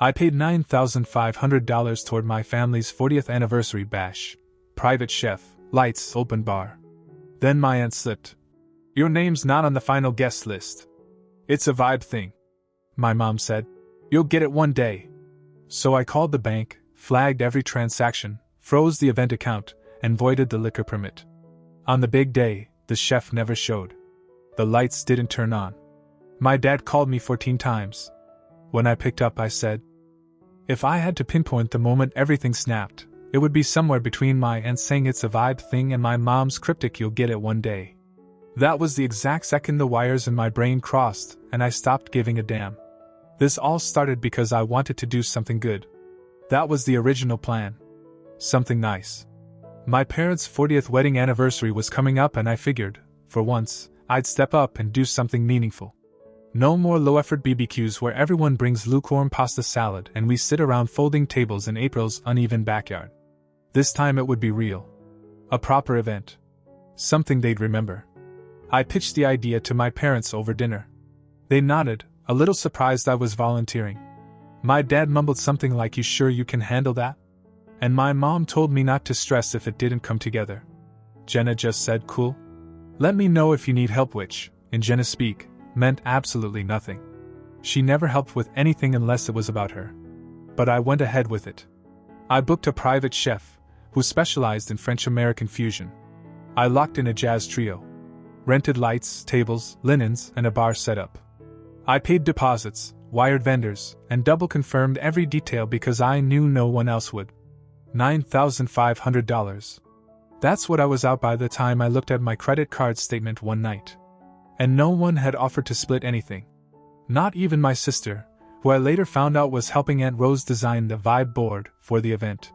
I paid $9,500 toward my family's 40th anniversary bash. Private chef, lights, open bar. Then my aunt slipped. "Your name's not on the final guest list. It's a vibe thing," my mom said. "You'll get it one day." So I called the bank, flagged every transaction, froze the event account, and voided the liquor permit. On the big day, the chef never showed. The lights didn't turn on. My dad called me 14 times. When I picked up, I said, if I had to pinpoint the moment everything snapped, it would be somewhere between my aunt saying it's a vibe thing and my mom's cryptic "you'll get it one day." That was the exact second the wires in my brain crossed, and I stopped giving a damn. This all started because I wanted to do something good. That was the original plan. Something nice. My parents' 40th wedding anniversary was coming up, and I figured, for once, I'd step up and do something meaningful. No more low-effort BBQs where everyone brings lukewarm pasta salad and we sit around folding tables in April's uneven backyard. This time it would be real. A proper event. Something they'd remember. I pitched the idea to my parents over dinner. They nodded, a little surprised I was volunteering. My dad mumbled something like, "You sure you can handle that?" And my mom told me not to stress if it didn't come together. Jenna just said, "Cool. Let me know if you need help," which, in Jenna speak, meant absolutely nothing. She never helped with anything unless it was about her. But I went ahead with it. I booked a private chef, who specialized in French-American fusion. I locked in a jazz trio. Rented lights, tables, linens, and a bar setup. I paid deposits, wired vendors, and double-confirmed every detail because I knew no one else would. $9,500. That's what I was out by the time I looked at my credit card statement one night. And no one had offered to split anything. Not even my sister, who I later found out was helping Aunt Rose design the vibe board for the event.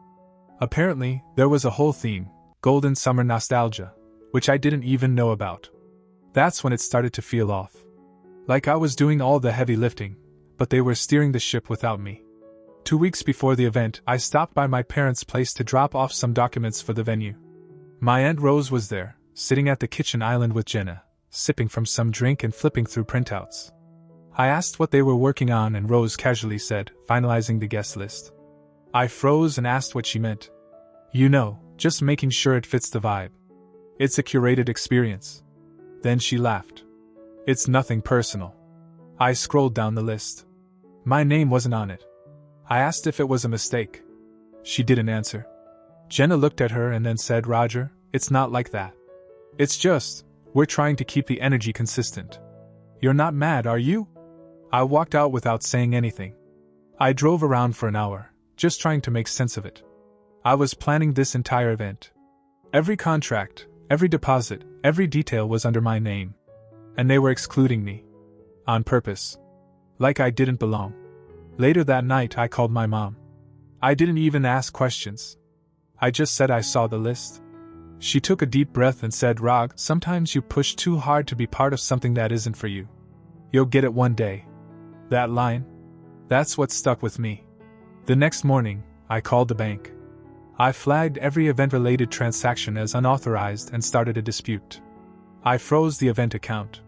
Apparently, there was a whole theme, golden summer nostalgia, which I didn't even know about. That's when it started to feel off. Like I was doing all the heavy lifting, but they were steering the ship without me. 2 weeks before the event, I stopped by my parents' place to drop off some documents for the venue. My Aunt Rose was there, sitting at the kitchen island with Jenna, sipping from some drink and flipping through printouts. I asked what they were working on, and Rose casually said, "Finalizing the guest list." I froze and asked what she meant. "You know, just making sure it fits the vibe. It's a curated experience." Then she laughed. "It's nothing personal." I scrolled down the list. My name wasn't on it. I asked if it was a mistake. She didn't answer. Jenna looked at her and then said, "Roger, it's not like that. It's just, we're trying to keep the energy consistent. You're not mad, are you?" I walked out without saying anything. I drove around for an hour, just trying to make sense of it. I was planning this entire event. Every contract, every deposit, every detail was under my name. And they were excluding me. On purpose. Like I didn't belong. Later that night I called my mom. I didn't even ask questions. I just said I saw the list. She took a deep breath and said, "Rog, sometimes you push too hard to be part of something that isn't for you. You'll get it one day." That line? That's what stuck with me. The next morning, I called the bank. I flagged every event-related transaction as unauthorized and started a dispute. I froze the event account.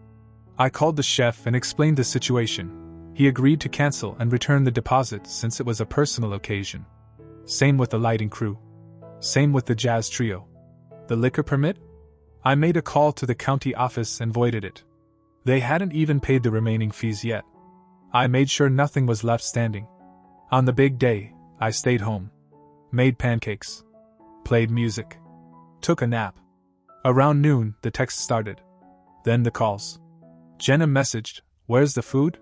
I called the chef and explained the situation. He agreed to cancel and return the deposit since it was a personal occasion. Same with the lighting crew. Same with the jazz trio. The liquor permit? I made a call to the county office and voided it. They hadn't even paid the remaining fees yet. I made sure nothing was left standing. On the big day, I stayed home. Made pancakes. Played music. Took a nap. Around noon, the text started. Then the calls. Jenna messaged, "Where's the food?"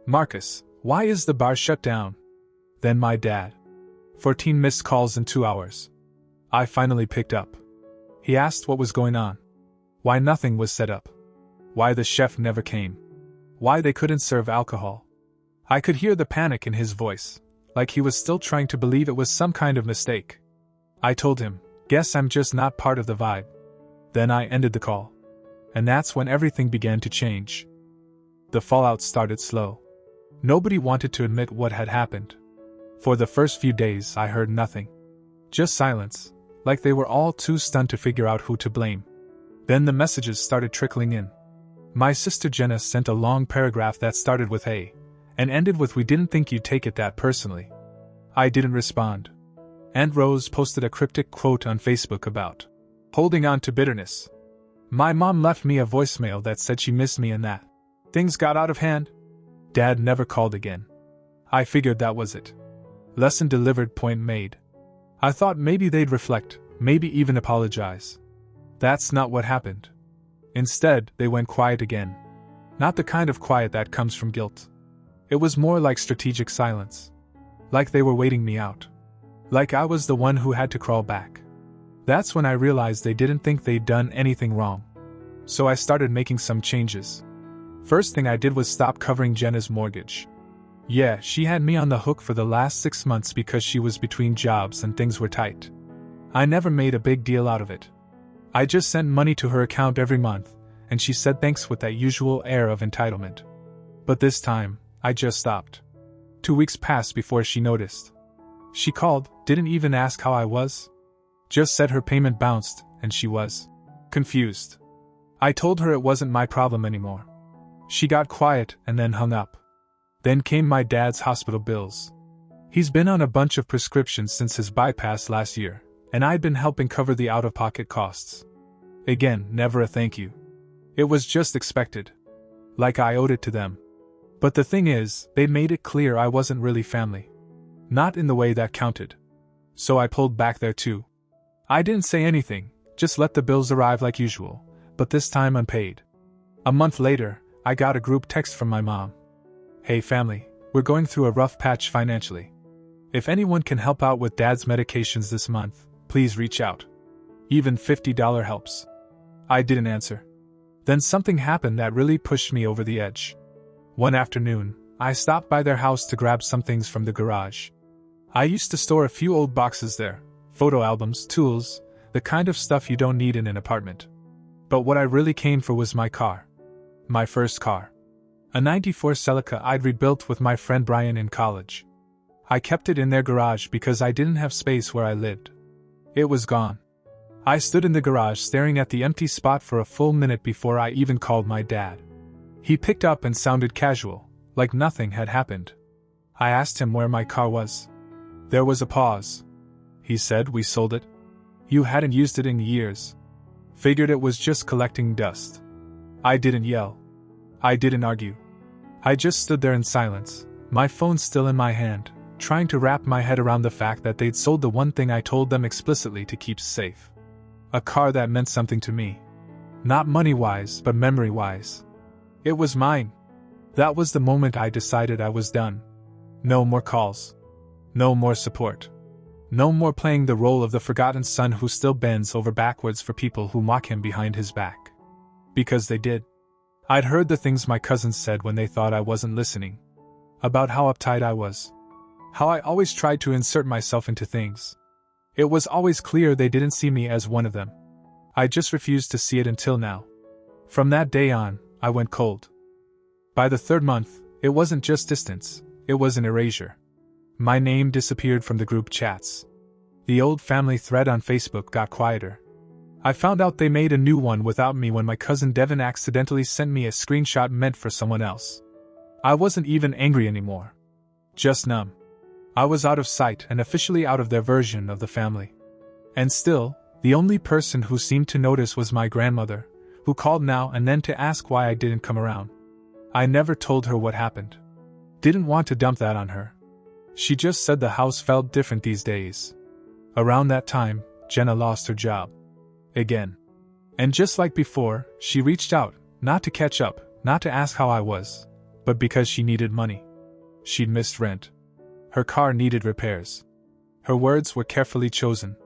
Marcus, "Why is the bar shut down?" Then my dad. 14 missed calls in 2 hours. I finally picked up. He asked what was going on. Why nothing was set up. Why the chef never came. Why they couldn't serve alcohol. I could hear the panic in his voice, like he was still trying to believe it was some kind of mistake. I told him, "Guess I'm just not part of the vibe." Then I ended the call. And that's when everything began to change. The fallout started slow. Nobody wanted to admit what had happened. For the first few days I heard nothing. Just silence, like they were all too stunned to figure out who to blame. Then the messages started trickling in. My sister Jenna sent a long paragraph that started with "Hey, and ended with "We didn't think you'd take it that personally." I didn't respond. Aunt Rose posted a cryptic quote on Facebook about holding on to bitterness. My mom left me a voicemail that said she missed me and that things got out of hand. Dad never called again. I figured that was it. Lesson delivered, point made. I thought maybe they'd reflect, maybe even apologize. That's not what happened. Instead, they went quiet again. Not the kind of quiet that comes from guilt. It was more like strategic silence. Like they were waiting me out. Like I was the one who had to crawl back. That's when I realized they didn't think they'd done anything wrong. So I started making some changes. First thing I did was stop covering Jenna's mortgage. Yeah, she had me on the hook for the last 6 months because she was between jobs and things were tight. I never made a big deal out of it. I just sent money to her account every month, and she said thanks with that usual air of entitlement. But this time, I just stopped. 2 weeks passed before she noticed. She called, didn't even ask how I was. Just said her payment bounced, and she was confused. I told her it wasn't my problem anymore. She got quiet and then hung up. Then came my dad's hospital bills. He's been on a bunch of prescriptions since his bypass last year, and I'd been helping cover the out-of-pocket costs. Again, never a thank you. It was just expected. Like I owed it to them. But the thing is, they'd made it clear I wasn't really family. Not in the way that counted. So I pulled back there too. I didn't say anything, just let the bills arrive like usual, but this time unpaid. A month later, I got a group text from my mom. Hey family, we're going through a rough patch financially. If anyone can help out with Dad's medications this month, please reach out. Even $50 helps. I didn't answer. Then something happened that really pushed me over the edge. One afternoon, I stopped by their house to grab some things from the garage. I used to store a few old boxes there, photo albums, tools, the kind of stuff you don't need in an apartment. But what I really came for was my car. My first car. A '94 Celica I'd rebuilt with my friend Brian in college. I kept it in their garage because I didn't have space where I lived. It was gone. I stood in the garage staring at the empty spot for a full minute before I even called my dad. He picked up and sounded casual, like nothing had happened. I asked him where my car was. There was a pause. He said, "We sold it. You hadn't used it in years. Figured it was just collecting dust." I didn't yell. I didn't argue. I just stood there in silence, my phone still in my hand, trying to wrap my head around the fact that they'd sold the one thing I told them explicitly to keep safe. A car that meant something to me. Not money-wise, but memory-wise. It was mine. That was the moment I decided I was done. No more calls. No more support. No more playing the role of the forgotten son who still bends over backwards for people who mock him behind his back. Because they did. I'd heard the things my cousins said when they thought I wasn't listening. About how uptight I was. How I always tried to insert myself into things. It was always clear they didn't see me as one of them. I just refused to see it until now. From that day on, I went cold. By the 3rd month, it wasn't just distance, it was an erasure. My name disappeared from the group chats. The old family thread on Facebook got quieter. I found out they made a new one without me when my cousin Devin accidentally sent me a screenshot meant for someone else. I wasn't even angry anymore. Just numb. I was out of sight and officially out of their version of the family. And still, the only person who seemed to notice was my grandmother, who called now and then to ask why I didn't come around. I never told her what happened. Didn't want to dump that on her. She just said the house felt different these days. Around that time, Jenna lost her job. Again. And just like before, she reached out, not to catch up, not to ask how I was, but because she needed money. She'd missed rent. Her car needed repairs. Her words were carefully chosen.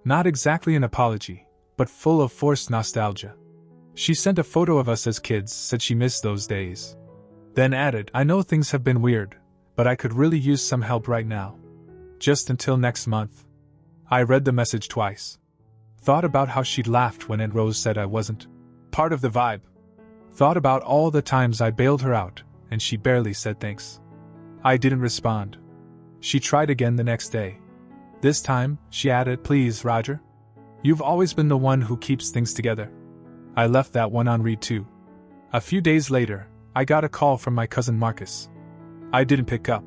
Not exactly an apology, but full of forced nostalgia. She sent a photo of us as kids, said she missed those days. Then added, "I know things have been weird, but I could really use some help right now. Just until next month." I read the message twice. Thought about how she'd laughed when Aunt Rose said I wasn't part of the vibe. Thought about all the times I bailed her out, and she barely said thanks. I didn't respond. She tried again the next day. This time, she added, "Please, Roger. You've always been the one who keeps things together." I left that one on read too. A few days later, I got a call from my cousin Marcus. I didn't pick up.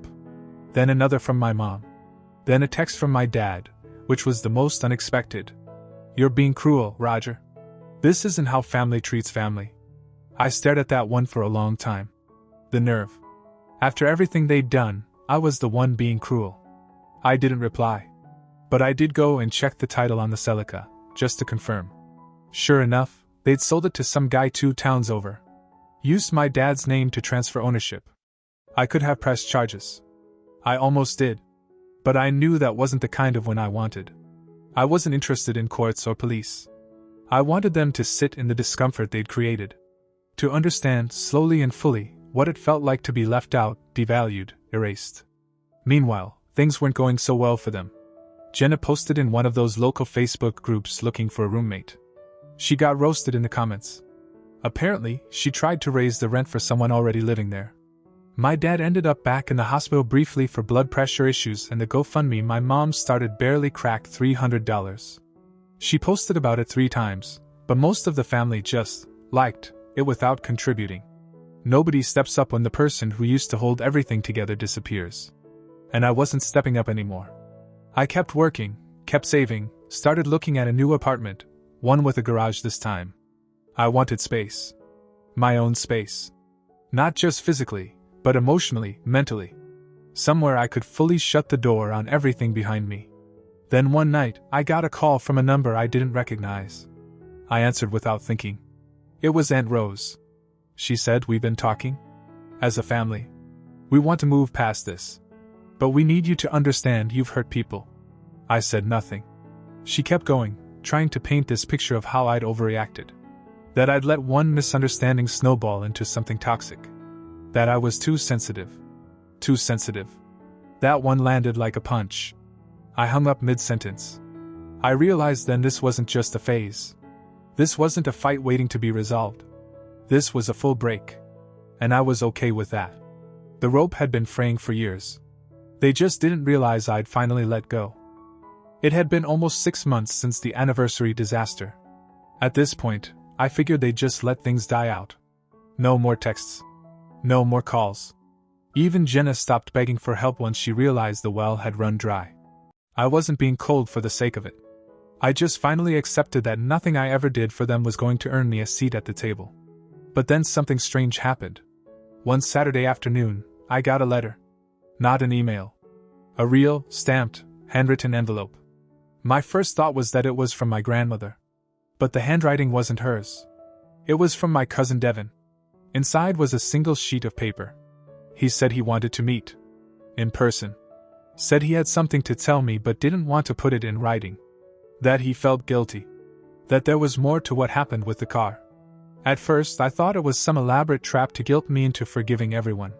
Then another from my mom. Then a text from my dad, which was the most unexpected. "You're being cruel, Roger. This isn't how family treats family." I stared at that one for a long time. The nerve. After everything they'd done, I was the one being cruel. I didn't reply. But I did go and check the title on the Celica, just to confirm. Sure enough, they'd sold it to some guy 2 towns over. Used my dad's name to transfer ownership. I could have pressed charges. I almost did. But I knew that wasn't the kind of win I wanted. I wasn't interested in courts or police. I wanted them to sit in the discomfort they'd created. To understand, slowly and fully, what it felt like to be left out, devalued, erased. Meanwhile, things weren't going so well for them. Jenna posted in one of those local Facebook groups looking for a roommate. She got roasted in the comments. Apparently, she tried to raise the rent for someone already living there. My dad ended up back in the hospital briefly for blood pressure issues, and the GoFundMe my mom started barely cracked $300. She posted about it 3 times, but most of the family just liked it without contributing. Nobody steps up when the person who used to hold everything together disappears. And I wasn't stepping up anymore. I kept working, kept saving, started looking at a new apartment, one with a garage this time. I wanted space. My own space. Not just physically, but emotionally, mentally. Somewhere I could fully shut the door on everything behind me. Then one night, I got a call from a number I didn't recognize. I answered without thinking. It was Aunt Rose. She said, "We've been talking. As a family. We want to move past this. But we need you to understand you've hurt people." I said nothing. She kept going, trying to paint this picture of how I'd overreacted. That I'd let one misunderstanding snowball into something toxic. That I was too sensitive. Too sensitive. That one landed like a punch. I hung up mid-sentence. I realized then this wasn't just a phase. This wasn't a fight waiting to be resolved. This was a full break. And I was okay with that. The rope had been fraying for years. They just didn't realize I'd finally let go. It had been almost 6 months since the anniversary disaster. At this point, I figured they'd just let things die out. No more texts. No more calls. Even Jenna stopped begging for help once she realized the well had run dry. I wasn't being cold for the sake of it. I just finally accepted that nothing I ever did for them was going to earn me a seat at the table. But then something strange happened. One Saturday afternoon, I got a letter. Not an email. A real, stamped, handwritten envelope. My first thought was that it was from my grandmother. But the handwriting wasn't hers. It was from my cousin Devin. Inside was a single sheet of paper. He said he wanted to meet. In person. Said he had something to tell me but didn't want to put it in writing. That he felt guilty. That there was more to what happened with the car. At first I thought it was some elaborate trap to guilt me into forgiving everyone.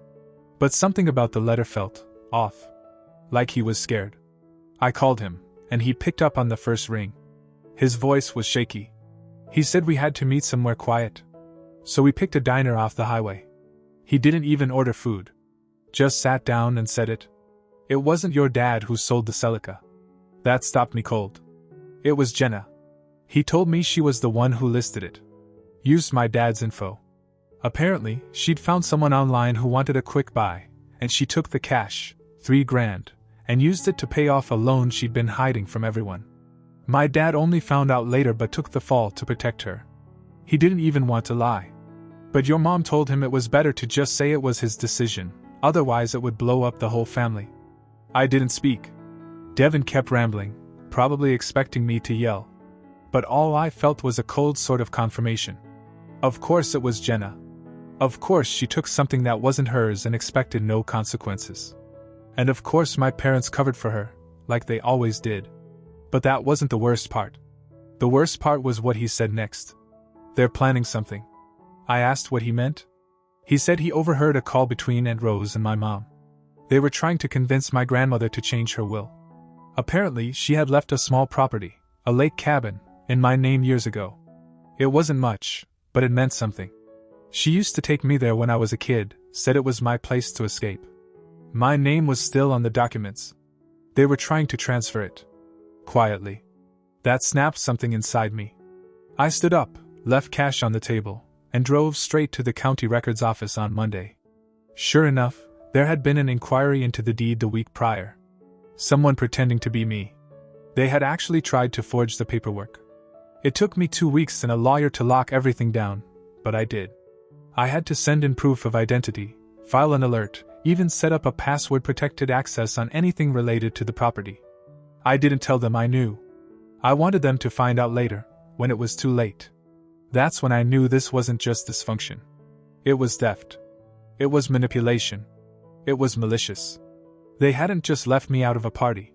But something about the letter felt off. Like he was scared. I called him, and he picked up on the first ring. His voice was shaky. He said we had to meet somewhere quiet. So we picked a diner off the highway. He didn't even order food. Just sat down and said it. It wasn't your dad who sold the Celica. That stopped me cold. It was Jenna. He told me she was the one who listed it. Used my dad's info. Apparently, she'd found someone online who wanted a quick buy, and she took the cash, $3,000, and used it to pay off a loan she'd been hiding from everyone. My dad only found out later but took the fall to protect her. He didn't even want to lie. But your mom told him it was better to just say it was his decision, otherwise it would blow up the whole family. I didn't speak. Devin kept rambling, probably expecting me to yell. But all I felt was a cold sort of confirmation. Of course it was Jenna. Of course she took something that wasn't hers and expected no consequences. And of course my parents covered for her, like they always did. But that wasn't the worst part. The worst part was what he said next. They're planning something. I asked what he meant. He said he overheard a call between Aunt Rose and my mom. They were trying to convince my grandmother to change her will. Apparently she had left a small property, a lake cabin, in my name years ago. It wasn't much, but it meant something. She used to take me there when I was a kid, said it was my place to escape. My name was still on the documents. They were trying to transfer it. Quietly. That snapped something inside me. I stood up, left cash on the table, and drove straight to the county records office on Monday. Sure enough, There had been an inquiry into the deed the week prior. Someone pretending to be me. They had actually tried to forge the paperwork. It took me 2 weeks and a lawyer to lock everything down, but I did. I had to send in proof of identity, file an alert, even set up a password-protected access on anything related to the property. I didn't tell them I knew. I wanted them to find out later, when it was too late. That's when I knew this wasn't just dysfunction. It was theft. It was manipulation. It was malicious. They hadn't just left me out of a party.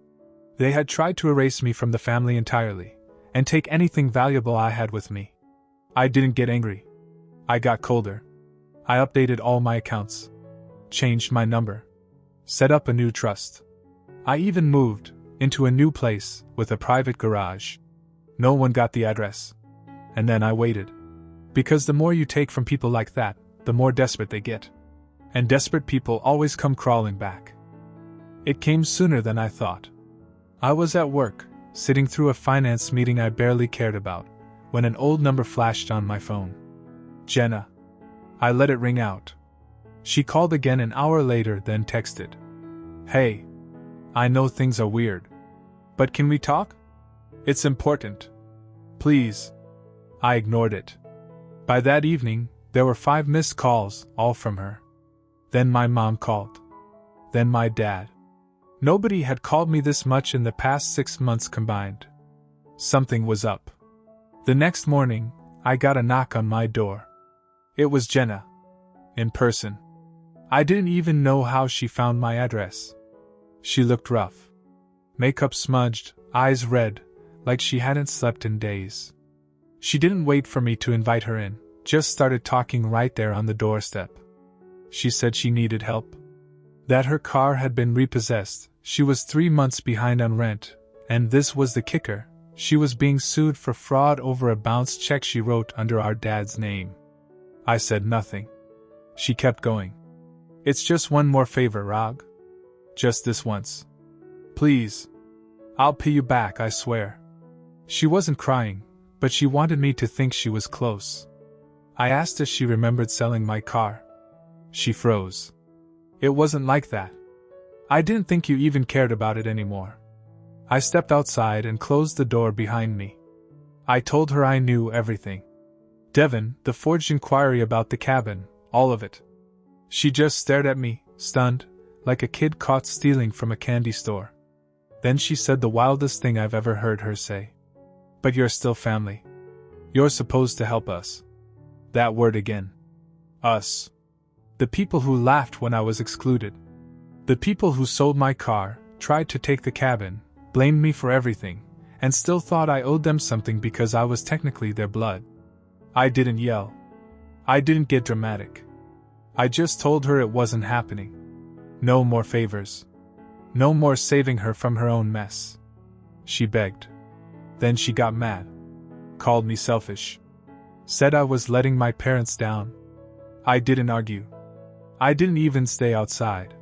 They had tried to erase me from the family entirely, and take anything valuable I had with me. I didn't get angry. I got colder. I updated all my accounts. Changed my number. Set up a new trust. I even moved into a new place with a private garage. No one got the address. And then I waited. Because the more you take from people like that, the more desperate they get. And desperate people always come crawling back. It came sooner than I thought. I was at work, sitting through a finance meeting I barely cared about, when an old number flashed on my phone. Jenna. I let it ring out. She called again an hour later, then texted. Hey. I know things are weird. But can we talk? It's important. Please. I ignored it. By that evening, there were 5 missed calls, all from her. Then my mom called. Then my dad. Nobody had called me this much in the past 6 months combined. Something was up. The next morning, I got a knock on my door. It was Jenna. In person. I didn't even know how she found my address. She looked rough. Makeup smudged, eyes red, like she hadn't slept in days. She didn't wait for me to invite her in, just started talking right there on the doorstep. She said she needed help. That her car had been repossessed, she was 3 months behind on rent, and this was the kicker, she was being sued for fraud over a bounced check she wrote under our dad's name. I said nothing. She kept going. It's just one more favor, Rag. Just this once. Please. I'll pay you back, I swear. She wasn't crying, but she wanted me to think she was close. I asked if she remembered selling my car. She froze. It wasn't like that. I didn't think you even cared about it anymore. I stepped outside and closed the door behind me. I told her I knew everything. Devon, the forged inquiry about the cabin, all of it. She just stared at me, stunned, like a kid caught stealing from a candy store. Then she said the wildest thing I've ever heard her say. But you're still family. You're supposed to help us. That word again. Us. The people who laughed when I was excluded. The people who sold my car, tried to take the cabin, blamed me for everything, and still thought I owed them something because I was technically their blood. I didn't yell. I didn't get dramatic. I just told her it wasn't happening. No more favors. No more saving her from her own mess. She begged. Then she got mad. Called me selfish. Said I was letting my parents down. I didn't argue. I didn't even stay outside.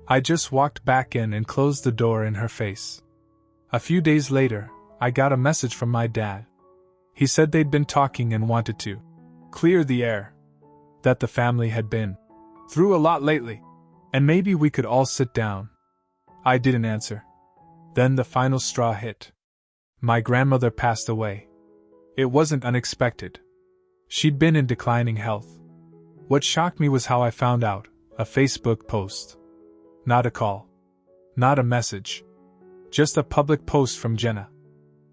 I just walked back in and closed the door in her face. A few days later, I got a message from my dad. He said they'd been talking and wanted to clear the air. That the family had been through a lot lately, and maybe we could all sit down. I didn't answer. Then the final straw hit. My grandmother passed away. It wasn't unexpected. She'd been in declining health. What shocked me was how I found out, a Facebook post. Not a call. Not a message. Just a public post from Jenna.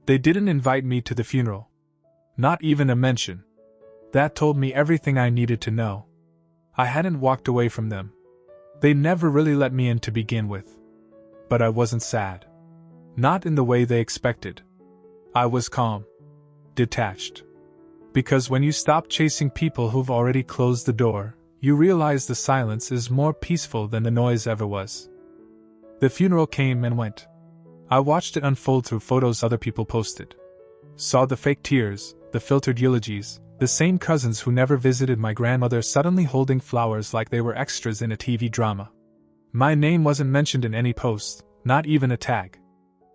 They didn't invite me to the funeral. Not even a mention. That told me everything I needed to know. I hadn't walked away from them. They never really let me in to begin with. But I wasn't sad. Not in the way they expected. I was calm. Detached. Because when you stop chasing people who've already closed the door, you realize the silence is more peaceful than the noise ever was. The funeral came and went. I watched it unfold through photos other people posted. Saw the fake tears, the filtered eulogies, the same cousins who never visited my grandmother suddenly holding flowers like they were extras in a TV drama. My name wasn't mentioned in any post, not even a tag.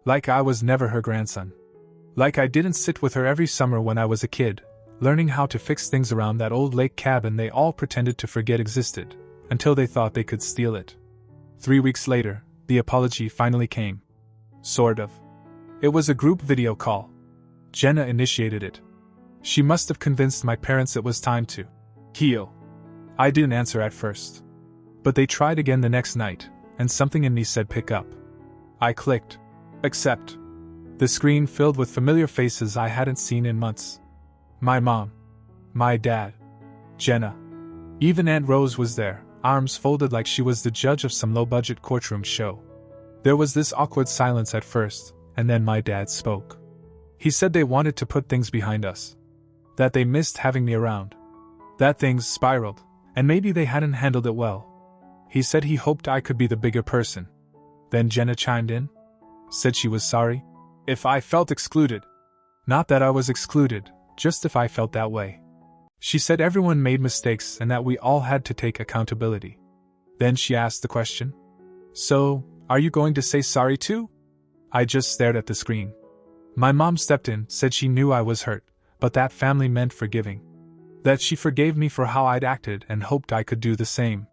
Like I was never her grandson. Like I didn't sit with her every summer when I was a kid, learning how to fix things around that old lake cabin they all pretended to forget existed, until they thought they could steal it. 3 weeks later, the apology finally came. Sort of. It was a group video call. Jenna initiated it. She must have convinced my parents it was time to heal. I didn't answer at first. But they tried again the next night, and something in me said pick up. I clicked accept. The screen filled with familiar faces I hadn't seen in months. My mom. My dad. Jenna. Even Aunt Rose was there, arms folded like she was the judge of some low-budget courtroom show. There was this awkward silence at first, and then my dad spoke. He said they wanted to put things behind us. That they missed having me around. That things spiraled, and maybe they hadn't handled it well. He said he hoped I could be the bigger person. Then Jenna chimed in. Said she was sorry if I felt excluded. Not that I was excluded, just if I felt that way. She said everyone made mistakes and that we all had to take accountability. Then she asked the question. So, are you going to say sorry too? I just stared at the screen. My mom stepped in, said she knew I was hurt, but that family meant forgiving. That she forgave me for how I'd acted and hoped I could do the same.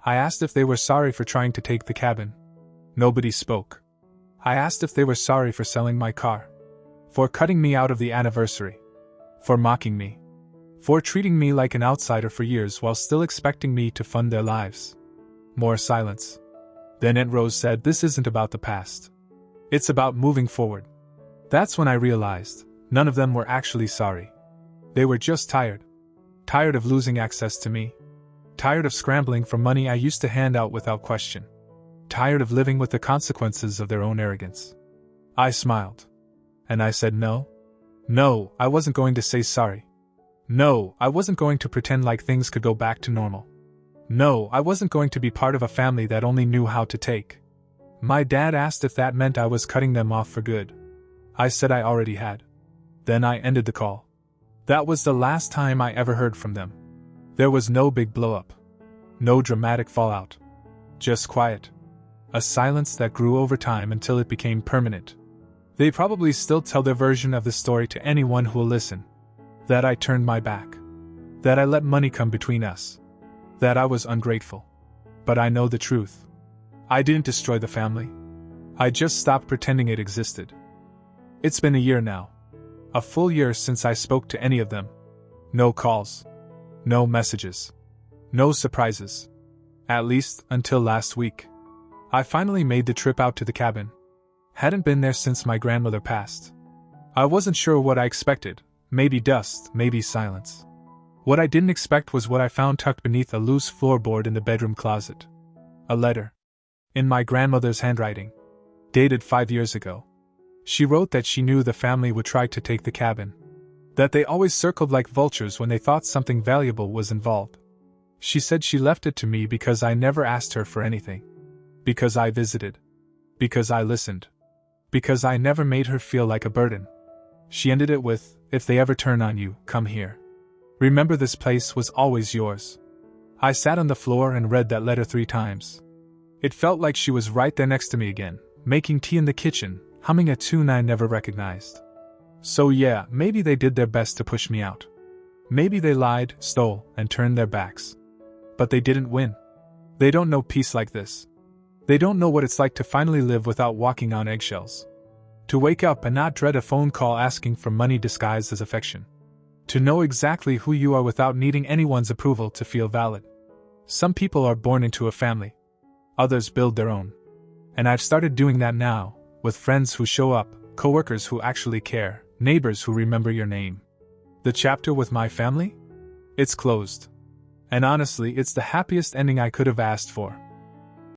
I asked if they were sorry for trying to take the cabin. Nobody spoke. I asked if they were sorry for selling my car. For cutting me out of the anniversary. For mocking me. For treating me like an outsider for years while still expecting me to fund their lives. More silence. Then Aunt Rose said this isn't about the past. It's about moving forward. That's when I realized none of them were actually sorry. They were just tired. Tired of losing access to me. Tired of scrambling for money I used to hand out without question. Tired of living with the consequences of their own arrogance. I smiled. And I said no. No, I wasn't going to say sorry. No, I wasn't going to pretend like things could go back to normal. No, I wasn't going to be part of a family that only knew how to take. My dad asked if that meant I was cutting them off for good. I said I already had. Then I ended the call. That was the last time I ever heard from them. There was no big blow-up. No dramatic fallout. Just quiet. A silence that grew over time until it became permanent. They probably still tell their version of the story to anyone who will listen. That I turned my back. That I let money come between us. That I was ungrateful. But I know the truth. I didn't destroy the family. I just stopped pretending it existed. It's been a year now. A full year since I spoke to any of them. No calls. No messages. No surprises. At least, until last week. I finally made the trip out to the cabin. Hadn't been there since my grandmother passed. I wasn't sure what I expected. Maybe dust, maybe silence. What I didn't expect was what I found tucked beneath a loose floorboard in the bedroom closet. A letter. In my grandmother's handwriting. Dated 5 years ago. She wrote that she knew the family would try to take the cabin. That they always circled like vultures when they thought something valuable was involved. She said she left it to me because I never asked her for anything. Because I visited. Because I listened. Because I never made her feel like a burden. She ended it with, if they ever turn on you, come here. Remember this place was always yours. I sat on the floor and read that letter 3 times. It felt like she was right there next to me again, making tea in the kitchen, humming a tune I never recognized. So yeah, maybe they did their best to push me out. Maybe they lied, stole, and turned their backs. But they didn't win. They don't know peace like this. They don't know what it's like to finally live without walking on eggshells. To wake up and not dread a phone call asking for money disguised as affection. To know exactly who you are without needing anyone's approval to feel valid. Some people are born into a family. Others build their own. And I've started doing that now, with friends who show up, coworkers who actually care, neighbors who remember your name. The chapter with my family? It's closed. And honestly, it's the happiest ending I could have asked for.